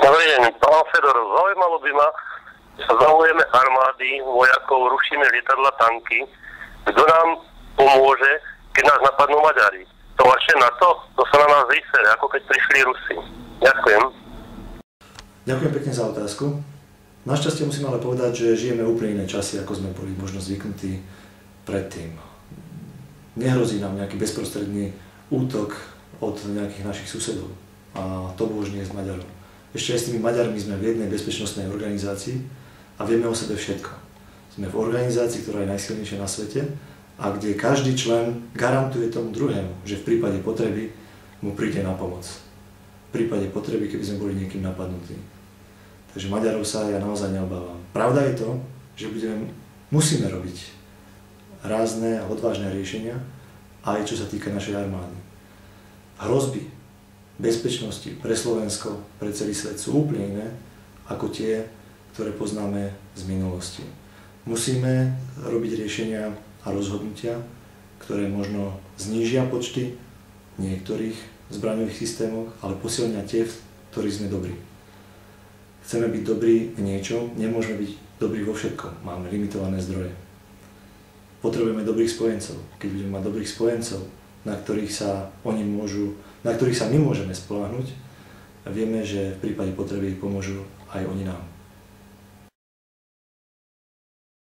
Dobrý deň, pán Fedor, zaujímalo by ma, že sa zahujeme armády, vojakov, rušíme lietadla, tanky. Kto nám pomôže, keď nás napadnú Maďari? To vaše NATO? To sa na nás vysere, ako keď prišli Rusi. Ďakujem. Ďakujem pekne za otázku. Našťastie musím ale povedať, že žijeme úplne iné časy, ako sme boli možno zvyknutí predtým. Nehrozí nám nejaký bezprostredný útok od nejakých našich susedov. A to už nie je s Maďarov. Ešte aj s tými Maďarmi sme v jednej bezpečnostnej organizácii a vieme o sebe všetko. Sme v organizácii, ktorá je najsilnejšia na svete a kde každý člen garantuje tomu druhému, že v prípade potreby mu príde na pomoc. V prípade potreby, keby sme boli niekým napadnutí. Takže Maďarov sa ja naozaj neobávam. Pravda je to, že musíme robiť rázne a odvážne riešenia, aj čo sa týka našej armády. Hrozby bezpečnosti pre Slovensko, pre celý svet sú úplne iné ako tie, ktoré poznáme z minulosti. Musíme robiť riešenia a rozhodnutia, ktoré možno znížia počty niektorých zbraňových systémov, ale posilnia tie, v ktorých sme dobrí. Chceme byť dobrí v niečom, nemôžeme byť dobrí vo všetkom. Máme limitované zdroje. Potrebujeme dobrých spojencov. Keď budeme mať dobrých spojencov, na ktorých sa my môžeme spoľahnúť, vieme, že v prípade potreby pomôžu aj oni nám.